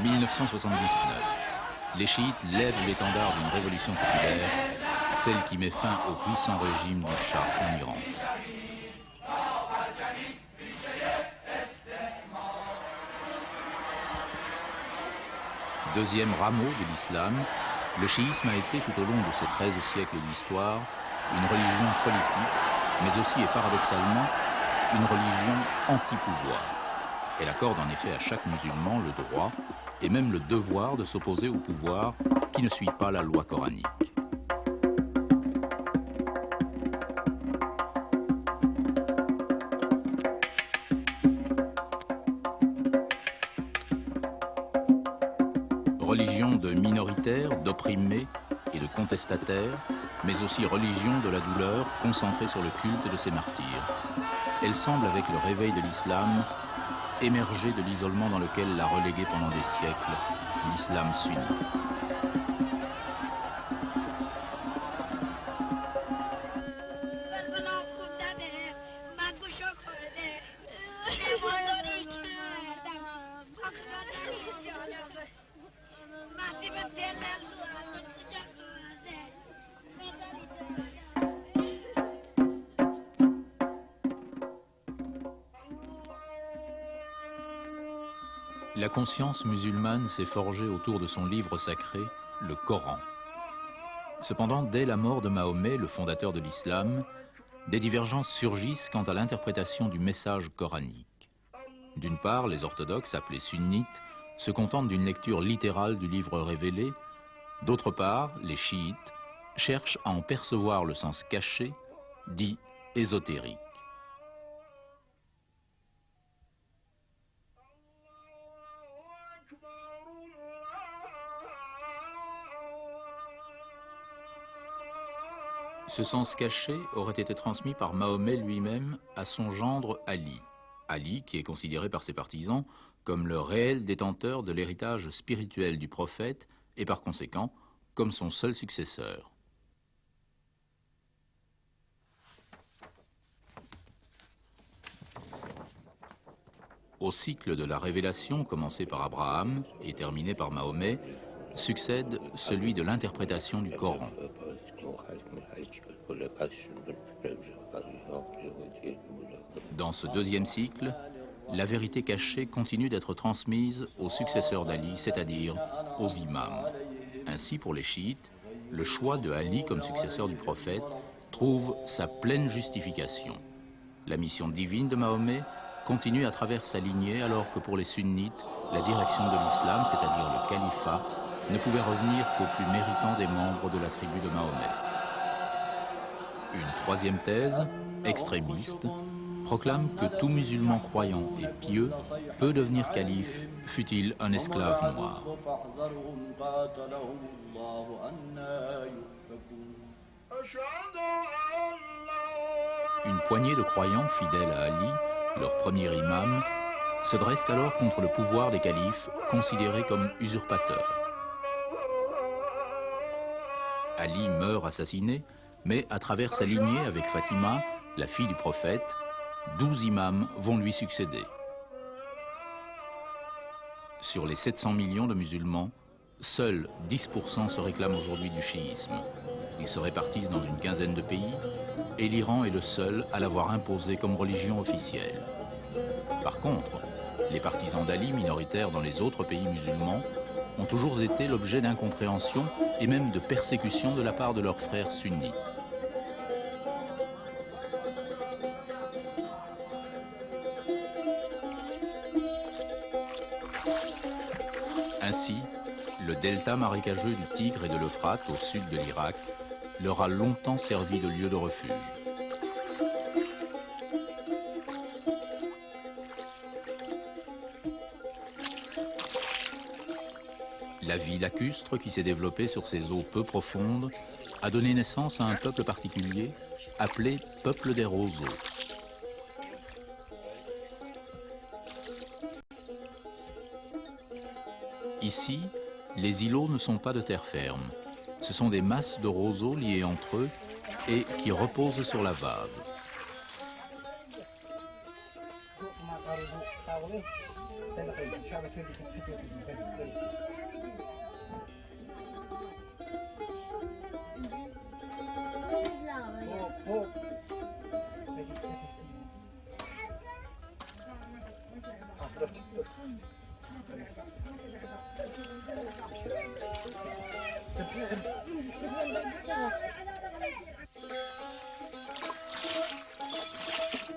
1979. Les chiites lèvent l'étendard d'une révolution populaire, celle qui met fin au puissant régime du Shah en Iran. Deuxième rameau de l'islam, le chiisme a été tout au long de ces 13 siècles d'histoire une religion politique, mais aussi et paradoxalement une religion anti-pouvoir. Elle accorde en effet à chaque musulman le droit et même le devoir de s'opposer au pouvoir qui ne suit pas la loi coranique. Religion de minoritaires, d'opprimés et de contestataires, mais aussi religion de la douleur concentrée sur le culte de ses martyrs. Elle semble, avec le réveil de l'islam, émerger de l'isolement dans lequel l'a relégué pendant des siècles l'islam sunnite. La conscience musulmane s'est forgée autour de son livre sacré, le Coran. Cependant, dès la mort de Mahomet, le fondateur de l'islam, des divergences surgissent quant à l'interprétation du message coranique. D'une part, les orthodoxes, appelés sunnites, se contentent d'une lecture littérale du livre révélé. D'autre part, les chiites cherchent à en percevoir le sens caché, dit ésotérique. Ce sens caché aurait été transmis par Mahomet lui-même à son gendre Ali. Ali, qui est considéré par ses partisans comme le réel détenteur de l'héritage spirituel du prophète et par conséquent comme son seul successeur. Au cycle de la révélation commencé par Abraham et terminé par Mahomet, succède celui de l'interprétation du Coran. Dans ce deuxième cycle, la vérité cachée continue d'être transmise aux successeurs d'Ali, c'est-à-dire aux imams. Ainsi, pour les chiites, le choix de Ali comme successeur du prophète trouve sa pleine justification. La mission divine de Mahomet continue à travers sa lignée, alors que pour les sunnites, la direction de l'islam, c'est-à-dire le califat, ne pouvait revenir qu'aux plus méritants des membres de la tribu de Mahomet. Une troisième thèse, extrémiste, proclame que tout musulman croyant et pieux peut devenir calife, fût-il un esclave noir. Une poignée de croyants fidèles à Ali, leur premier imam, se dressent alors contre le pouvoir des califes, considérés comme usurpateurs. Ali meurt assassiné, mais à travers sa lignée avec Fatima, la fille du prophète, 12 imams vont lui succéder. Sur les 700 millions de musulmans, seuls 10% se réclament aujourd'hui du chiisme. Ils se répartissent dans une quinzaine de pays et l'Iran est le seul à l'avoir imposé comme religion officielle. Par contre, les partisans d'Ali minoritaires dans les autres pays musulmans ont toujours été l'objet d'incompréhension et même de persécution de la part de leurs frères sunnites. Ainsi, le delta marécageux du Tigre et de l'Euphrate au sud de l'Irak leur a longtemps servi de lieu de refuge. La vie lacustre qui s'est développée sur ces eaux peu profondes a donné naissance à un peuple particulier appelé peuple des roseaux. Ici, les îlots ne sont pas de terre ferme. Ce sont des masses de roseaux liés entre eux et qui reposent sur la vase.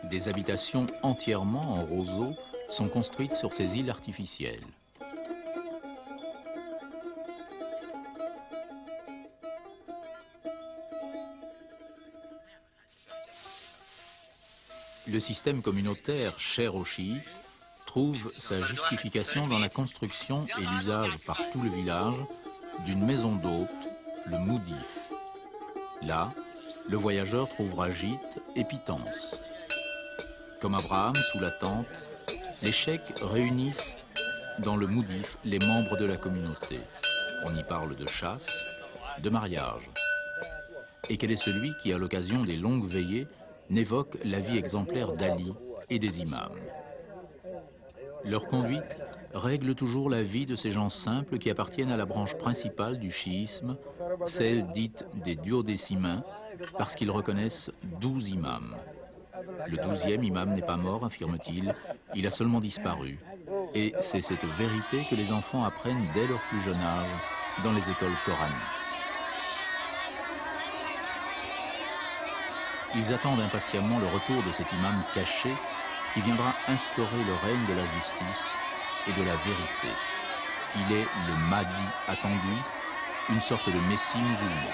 Des habitations entièrement en roseaux sont construites sur ces îles artificielles. Le système communautaire cher aux chiites trouve sa justification dans la construction et l'usage par tout le village d'une maison d'hôte, le moudif. Là, le voyageur trouvera gîte et pitance. Comme Abraham sous la tente, les cheikhs réunissent dans le moudif les membres de la communauté. On y parle de chasse, de mariage. Et quel est celui qui, à l'occasion des longues veillées, n'évoque la vie exemplaire d'Ali et des imams? Leur conduite règle toujours la vie de ces gens simples qui appartiennent à la branche principale du chiisme, celle dite des duodécimains, parce qu'ils reconnaissent 12 imams. Le 12e imam n'est pas mort, affirme-t-il, il a seulement disparu. Et c'est cette vérité que les enfants apprennent dès leur plus jeune âge dans les écoles coraniques. Ils attendent impatiemment le retour de cet imam caché qui viendra instaurer le règne de la justice et de la vérité. Il est le Mahdi attendu, une sorte de messie musulman.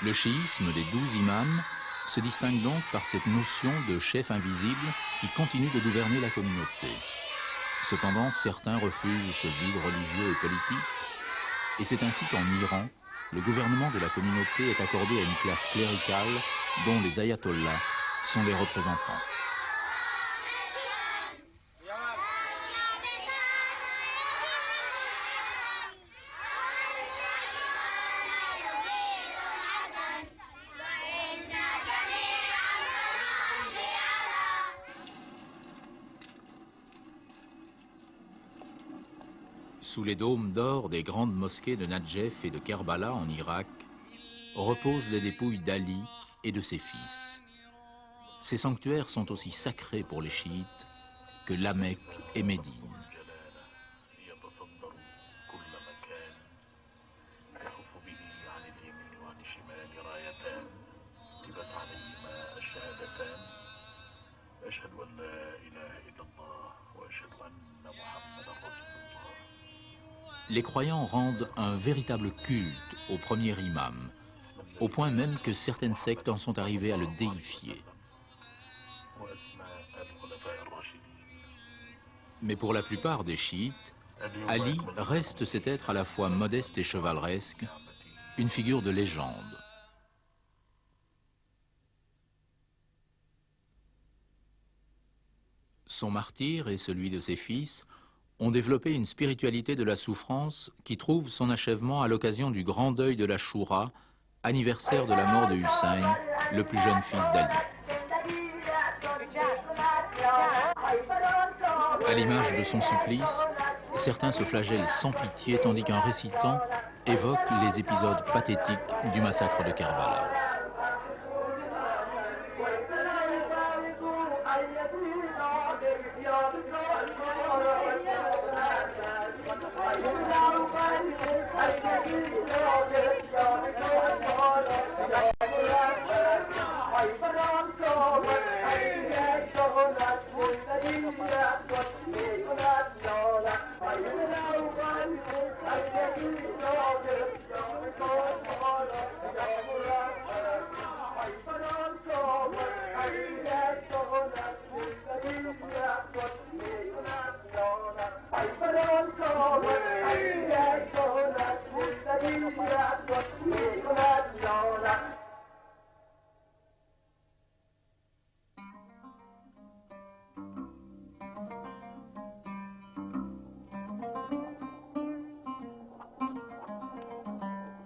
Le chiisme des 12 imams se distingue donc par cette notion de chef invisible qui continue de gouverner la communauté. Cependant, certains refusent ce vide religieux et politique, et c'est ainsi qu'en Iran, le gouvernement de la communauté est accordé à une classe cléricale dont les ayatollahs sont les représentants. Sous les dômes d'or des grandes mosquées de Nadjef et de Kerbala en Irak, reposent les dépouilles d'Ali et de ses fils. Ces sanctuaires sont aussi sacrés pour les chiites que La Mecque et Médine. Les croyants rendent un véritable culte au premier imam, au point même que certaines sectes en sont arrivées à le déifier. Mais pour la plupart des chiites, Ali reste cet être à la fois modeste et chevaleresque, une figure de légende. Son martyre et celui de ses fils ont développé une spiritualité de la souffrance qui trouve son achèvement à l'occasion du grand deuil de l'Achoura, anniversaire de la mort de Hussein, le plus jeune fils d'Ali. À l'image de son supplice, certains se flagellent sans pitié tandis qu'un récitant évoque les épisodes pathétiques du massacre de Kerbala.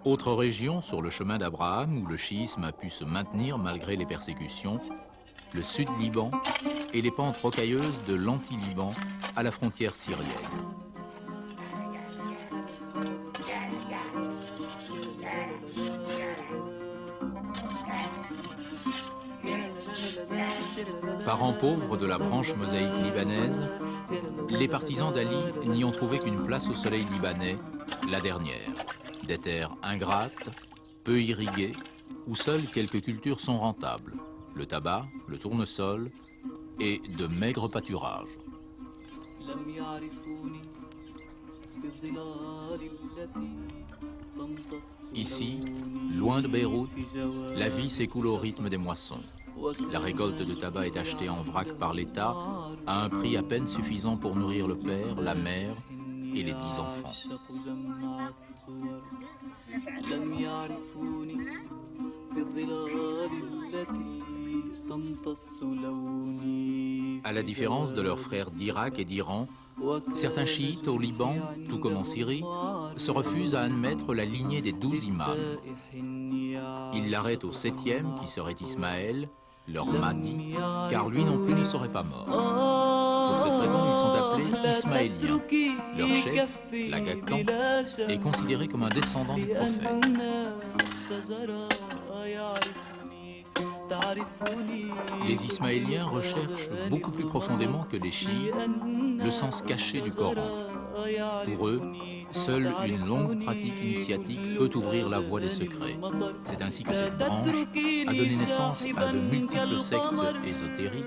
Autre région sur le chemin d'Abraham où le chiisme a pu se maintenir malgré les persécutions, le Sud-Liban et les pentes rocailleuses de l'Anti-Liban à la frontière syrienne. Parents pauvres de la branche mosaïque libanaise, les partisans d'Ali n'y ont trouvé qu'une place au soleil libanais, la dernière. Des terres ingrates, peu irriguées, où seules quelques cultures sont rentables. Le tabac, le tournesol et de maigres pâturages. Ici, loin de Beyrouth, la vie s'écoule au rythme des moissons. La récolte de tabac est achetée en vrac par l'État à un prix à peine suffisant pour nourrir le père, la mère et les 10 enfants. À la différence de leurs frères d'Irak et d'Iran, certains chiites au Liban, tout comme en Syrie, se refusent à admettre la lignée des 12 imams. Ils l'arrêtent au 7e, qui serait Ismaël, leur Mahdi, car lui non plus ne serait pas mort. Pour cette raison, ils sont appelés Ismaéliens. Leur chef, l'Agha Khan, est considéré comme un descendant du prophète. Les Ismaéliens recherchent beaucoup plus profondément que les chiites le sens caché du Coran. Pour eux, seule une longue pratique initiatique peut ouvrir la voie des secrets. C'est ainsi que cette branche a donné naissance à de multiples sectes ésotériques,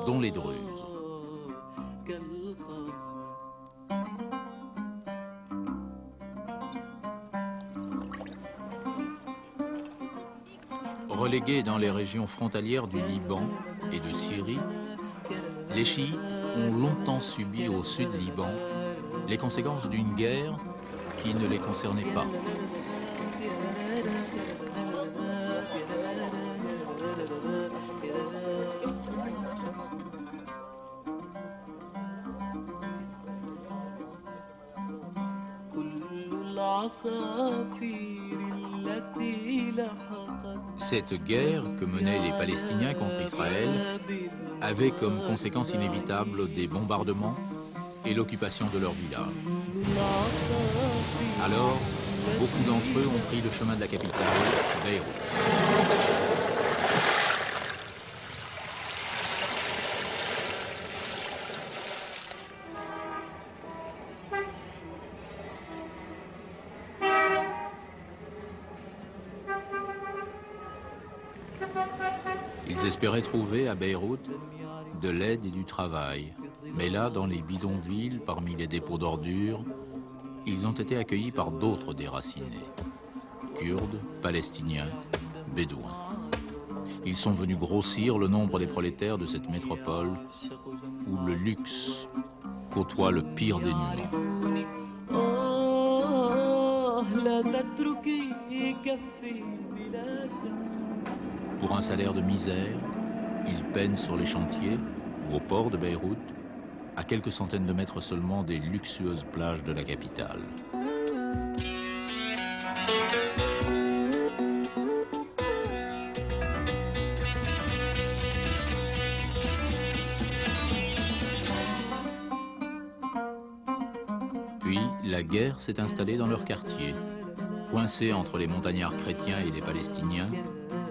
dont les Druzes. Relégués dans les régions frontalières du Liban et de Syrie, les chiites ont longtemps subi au Sud-Liban les conséquences d'une guerre qui ne les concernait pas. Cette guerre que menaient les Palestiniens contre Israël avait comme conséquence inévitable des bombardements et l'occupation de leur village. Alors, beaucoup d'entre eux ont pris le chemin de la capitale, Beyrouth. Ils espéraient trouver à Beyrouth de l'aide et du travail. Mais là, dans les bidonvilles, parmi les dépôts d'ordures, ils ont été accueillis par d'autres déracinés. Kurdes, Palestiniens, Bédouins. Ils sont venus grossir le nombre des prolétaires de cette métropole où le luxe côtoie le pire dénuement. Pour un salaire de misère, ils peinent sur les chantiers ou au port de Beyrouth, à quelques centaines de mètres seulement des luxueuses plages de la capitale. Puis, la guerre s'est installée dans leur quartier. Coincés entre les montagnards chrétiens et les Palestiniens,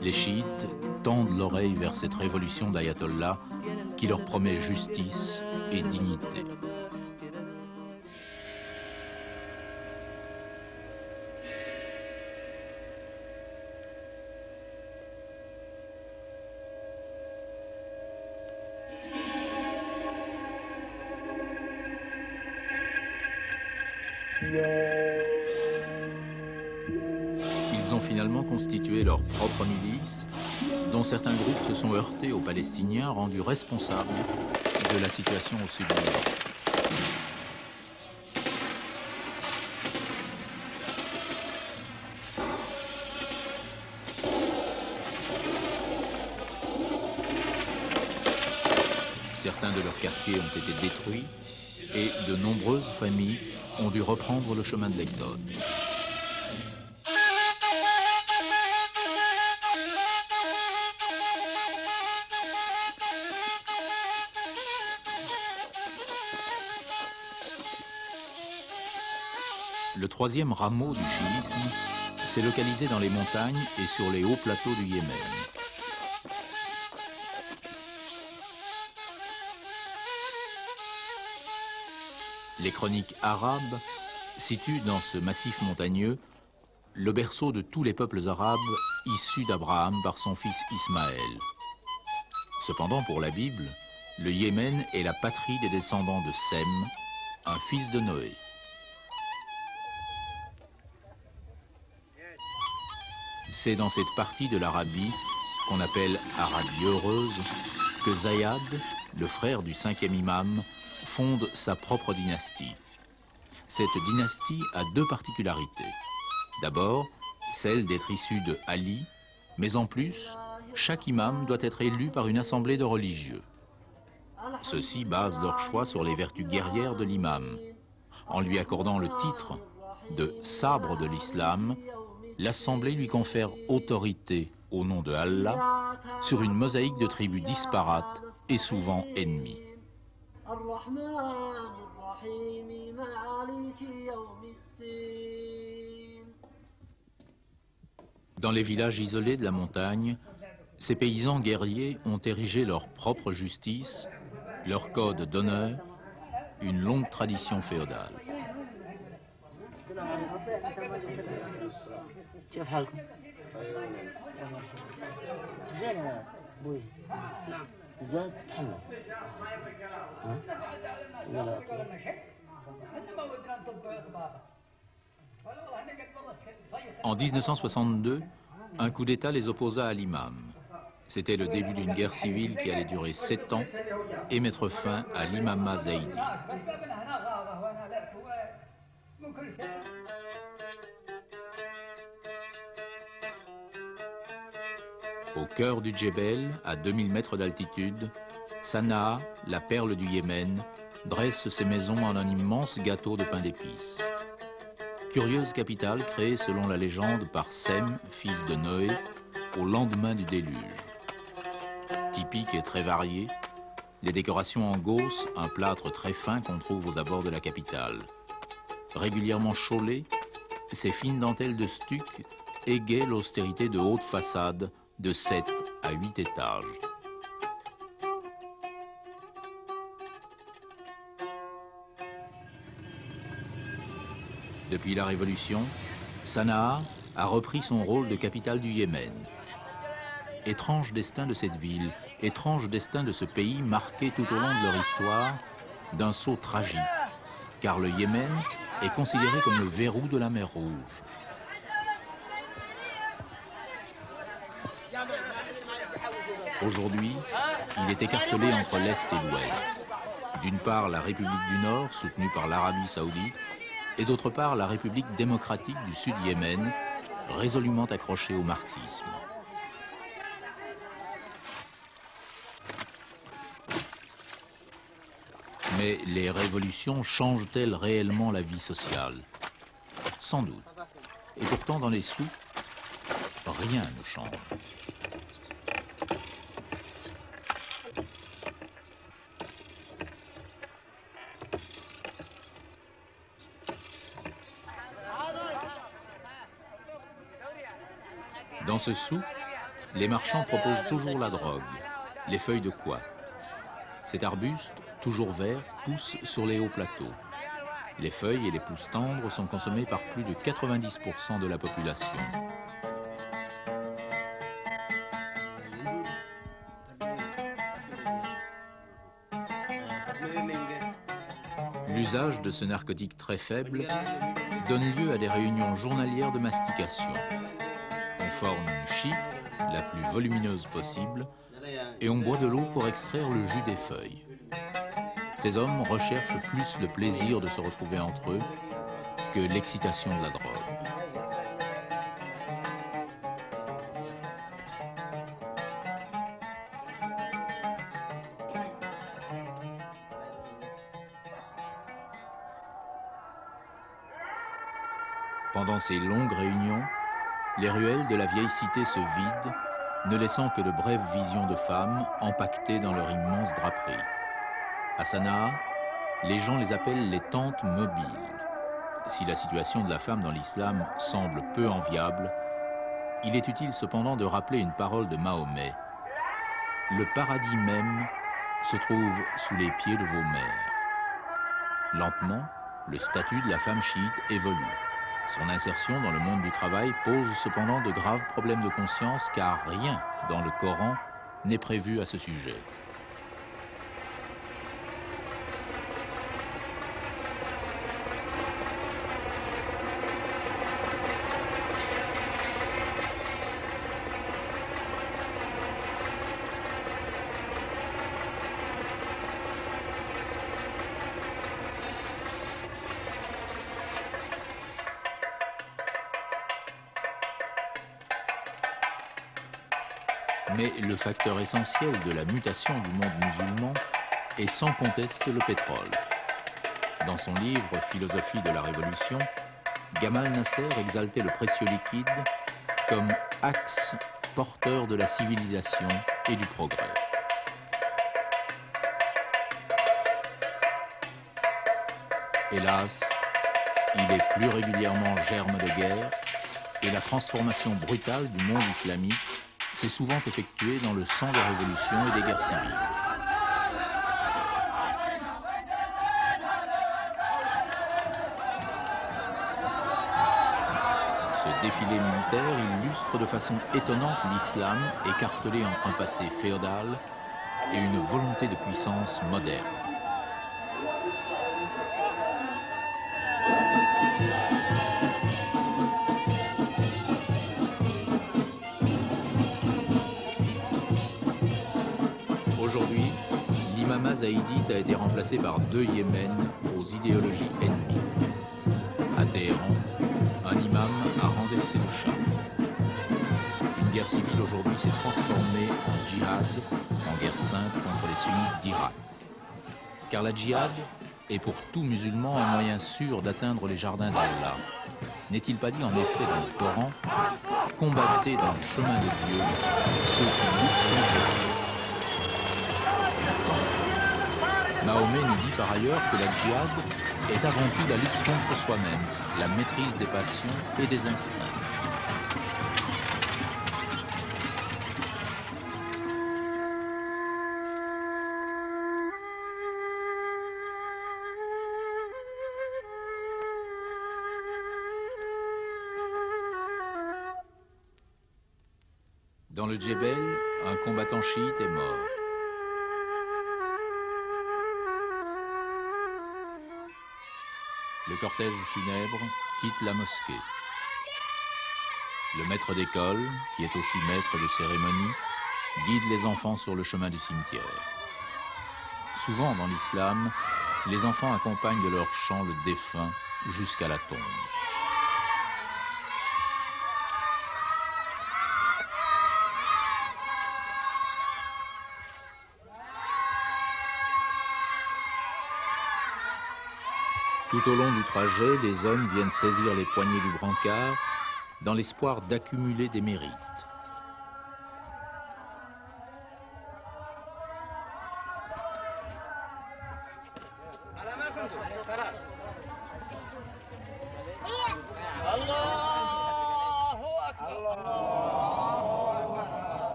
les chiites tendent l'oreille vers cette révolution d'Ayatollah qui leur promet justice et dignité. Ils ont finalement constitué leur propre milice, dont certains groupes se sont heurtés aux Palestiniens rendus responsables de la situation au sud du Liban. Certains de leurs quartiers ont été détruits et de nombreuses familles ont dû reprendre le chemin de l'exode. Le troisième rameau du chiisme s'est localisé dans les montagnes et sur les hauts plateaux du Yémen. Les chroniques arabes situent dans ce massif montagneux le berceau de tous les peuples arabes issus d'Abraham par son fils Ismaël. Cependant, pour la Bible, le Yémen est la patrie des descendants de Sem, un fils de Noé. C'est dans cette partie de l'Arabie, qu'on appelle Arabie heureuse, que Zayad, le frère du 5e imam, fonde sa propre dynastie. Cette dynastie a deux particularités. D'abord, celle d'être issu de Ali, mais en plus, chaque imam doit être élu par une assemblée de religieux. Ceux-ci basent leur choix sur les vertus guerrières de l'imam. En lui accordant le titre de sabre de l'islam, l'assemblée lui confère autorité au nom de Allah sur une mosaïque de tribus disparates et souvent ennemies. Dans les villages isolés de la montagne, ces paysans guerriers ont érigé leur propre justice, leur code d'honneur, une longue tradition féodale. En 1962, un coup d'État les opposa à l'imam. C'était le début d'une guerre civile qui allait durer 7 ans et mettre fin à l'imama zaïdite. Au cœur du Djebel, à 2000 mètres d'altitude, Sanaa, la perle du Yémen, dresse ses maisons en un immense gâteau de pain d'épices. Curieuse capitale créée selon la légende par Sem, fils de Noé, au lendemain du déluge. Typique et très variée, les décorations en gausse, un plâtre très fin qu'on trouve aux abords de la capitale. Régulièrement chaulées, ces fines dentelles de stuc égaient l'austérité de hautes façades de 7 à 8 étages. Depuis la Révolution, Sanaa a repris son rôle de capitale du Yémen. Étrange destin de cette ville, étrange destin de ce pays marqué tout au long de leur histoire d'un saut tragique, car le Yémen est considéré comme le verrou de la mer Rouge. Aujourd'hui, il est écartelé entre l'Est et l'Ouest. D'une part, la République du Nord, soutenue par l'Arabie saoudite, et d'autre part, la République démocratique du Sud-Yémen, résolument accrochée au marxisme. Mais les révolutions changent-elles réellement la vie sociale? Sans doute. Et pourtant, dans les souks, rien ne change. Dans ce souk, les marchands proposent toujours la drogue, les feuilles de couat. Cet arbuste, toujours vert, pousse sur les hauts plateaux. Les feuilles et les pousses tendres sont consommées par plus de 90% de la population. L'usage de ce narcotique très faible donne lieu à des réunions journalières de mastication. On forme une chique, la plus volumineuse possible, et on boit de l'eau pour extraire le jus des feuilles. Ces hommes recherchent plus le plaisir de se retrouver entre eux que l'excitation de la drogue. Pendant ces longues réunions, les ruelles de la vieille cité se vident, ne laissant que de brèves visions de femmes empaquetées dans leur immense draperie. À Sanaa, les gens les appellent les tentes mobiles. Si la situation de la femme dans l'islam semble peu enviable, il est utile cependant de rappeler une parole de Mahomet. Le paradis même se trouve sous les pieds de vos mères. Lentement, le statut de la femme chiite évolue. Son insertion dans le monde du travail pose cependant de graves problèmes de conscience car rien dans le Coran n'est prévu à ce sujet. Mais le facteur essentiel de la mutation du monde musulman est sans conteste le pétrole. Dans son livre « Philosophie de la Révolution », Gamal Nasser exaltait le précieux liquide comme axe porteur de la civilisation et du progrès. Hélas, il est plus régulièrement germe de guerre et la transformation brutale du monde islamique s'est souvent effectuée dans le sang des révolutions et des guerres civiles. Ce défilé militaire illustre de façon étonnante l'islam écartelé entre un passé féodal et une volonté de puissance moderne. Aujourd'hui, l'imama zaïdite a été remplacé par 2 Yémen aux idéologies ennemies. À Téhéran, un imam a renversé le Shah. Une guerre civile aujourd'hui s'est transformée en djihad, en guerre sainte contre les sunnites d'Irak. Car la djihad est pour tout musulman un moyen sûr d'atteindre les jardins d'Allah. N'est-il pas dit en effet dans le Coran « Combattez dans le chemin de Dieu ceux qui luttent contre Dieu ». Mahomet nous dit par ailleurs que la djihad est avant tout la lutte contre soi-même, la maîtrise des passions et des instincts. Dans le Djebel, un combattant chiite est mort. Le cortège funèbre quitte la mosquée. Le maître d'école, qui est aussi maître de cérémonie, guide les enfants sur le chemin du cimetière. Souvent dans l'islam, les enfants accompagnent de leur chant le défunt jusqu'à la tombe. Tout au long du trajet, les hommes viennent saisir les poignées du brancard dans l'espoir d'accumuler des mérites.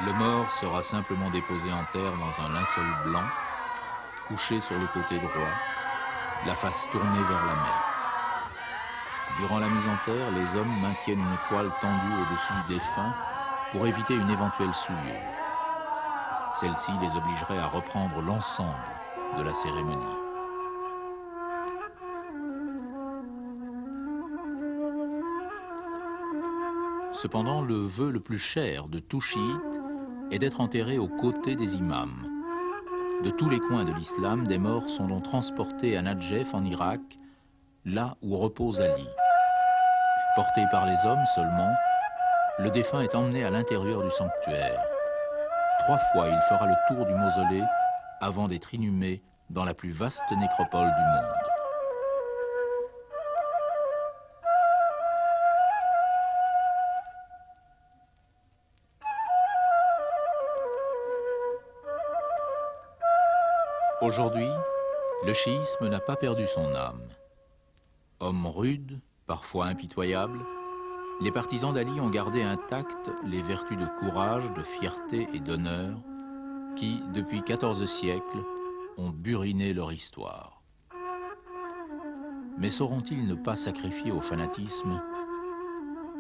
Le mort sera simplement déposé en terre dans un linceul blanc, couché sur le côté droit, la face tournée vers la mer. Durant la mise en terre, les hommes maintiennent une toile tendue au-dessus du défunt pour éviter une éventuelle souillure. Celle-ci les obligerait à reprendre l'ensemble de la cérémonie. Cependant, le vœu le plus cher de tout chiite est d'être enterré aux côtés des imams. De tous les coins de l'islam, des morts sont donc transportés à Nadjef en Irak, là où repose Ali. Porté par les hommes seulement, le défunt est emmené à l'intérieur du sanctuaire. 3 fois, il fera le tour du mausolée avant d'être inhumé dans la plus vaste nécropole du monde. Aujourd'hui, le chiisme n'a pas perdu son âme. Hommes rudes, parfois impitoyables, les partisans d'Ali ont gardé intactes les vertus de courage, de fierté et d'honneur qui, depuis 14 siècles, ont buriné leur histoire. Mais sauront-ils ne pas sacrifier au fanatisme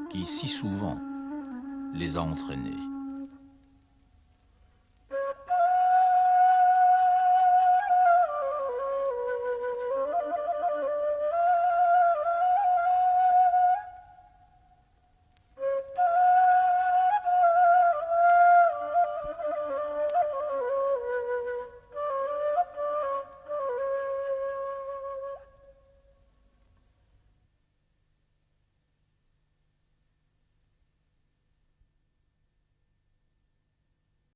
qui, si souvent, les a entraînés ?